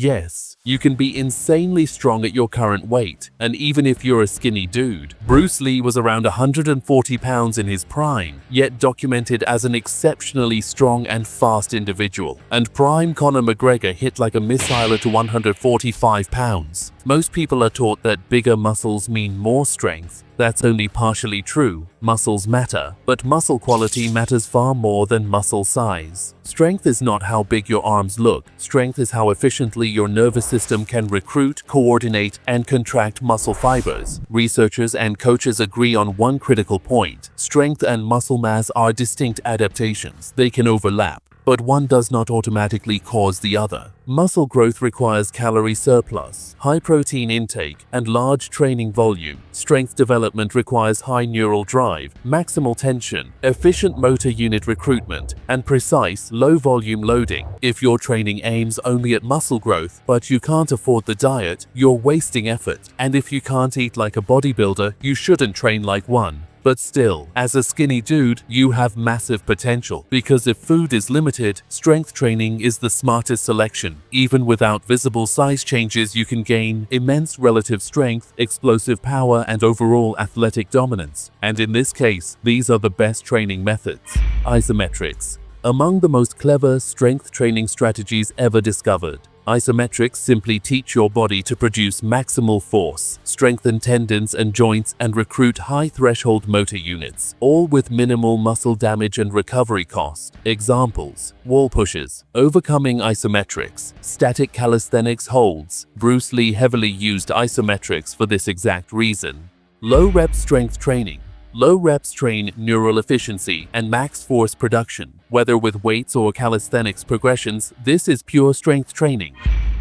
Yes, you can be insanely strong at your current weight, and even if you're a skinny dude. Bruce Lee was around 140 pounds in his prime, yet documented as an exceptionally strong and fast individual. And prime Conor McGregor hit like a missile at 145 pounds. Most people are taught that bigger muscles mean more strength. That's only partially true. Muscles matter, but muscle quality matters far more than muscle size. Strength is not how big your arms look. Strength is how efficiently your nervous system can recruit, coordinate, and contract muscle fibers. Researchers and coaches agree on one critical point. Strength and muscle mass are distinct adaptations. They can overlap, but one does not automatically cause the other. Muscle growth requires calorie surplus, high protein intake, and large training volume. Strength development requires high neural drive, maximal tension, efficient motor unit recruitment, and precise, low-volume loading. If your training aims only at muscle growth, but you can't afford the diet, you're wasting effort. And if you can't eat like a bodybuilder, you shouldn't train like one. But still, as a skinny dude, you have massive potential, because if food is limited, strength training is the smartest selection. Even without visible size changes, you can gain immense relative strength, explosive power, and overall athletic dominance. And in this case, these are the best training methods. Isometrics. Among the most clever strength training strategies ever discovered. Isometrics simply teach your body to produce maximal force, strengthen tendons and joints, and recruit high-threshold motor units, all with minimal muscle damage and recovery cost. Examples: wall pushes, overcoming isometrics, static calisthenics holds. Bruce Lee heavily used isometrics for this exact reason. Low-rep strength training. Low reps train neural efficiency and max force production. Whether with weights or calisthenics progressions, this is pure strength training.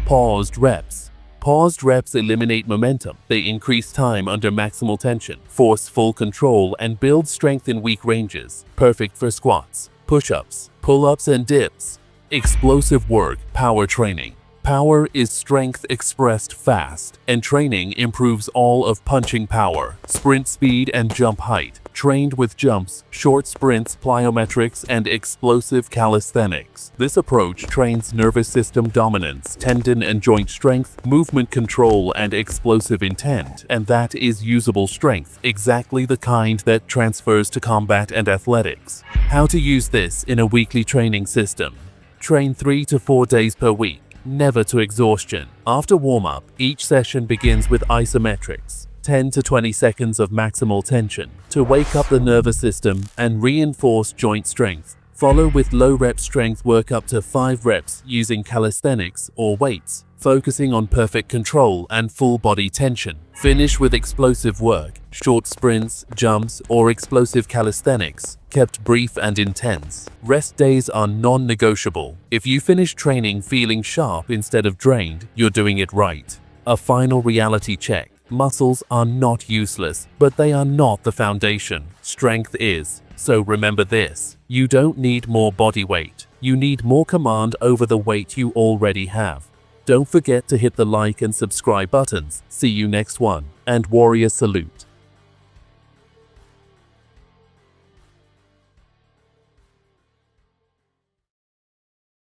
Paused reps. Paused reps eliminate momentum. They increase time under maximal tension, force full control, and build strength in weak ranges. Perfect for squats, push-ups, pull-ups, and dips. Explosive work, power training. Power is strength expressed fast, and training improves all of punching power, sprint speed, and jump height. Trained with jumps, short sprints, plyometrics, and explosive calisthenics. This approach trains nervous system dominance, tendon and joint strength, movement control, and explosive intent. And that is usable strength, exactly the kind that transfers to combat and athletics. How to use this in a weekly training system. Train 3 to 4 days per week. Never to exhaustion. After warm-up, each session begins with isometrics, 10 to 20 seconds of maximal tension, to wake up the nervous system and reinforce joint strength. Follow with low-rep strength work up to 5 reps using calisthenics or weights, focusing on perfect control and full body tension. Finish with explosive work, short sprints, jumps, or explosive calisthenics, kept brief and intense. Rest days are non-negotiable. If you finish training feeling sharp instead of drained, you're doing it right. A final reality check. Muscles are not useless, but they are not the foundation. Strength is. So remember this: you don't need more body weight. You need more command over the weight you already have. Don't forget to hit the like and subscribe buttons. See you next one, and warrior salute.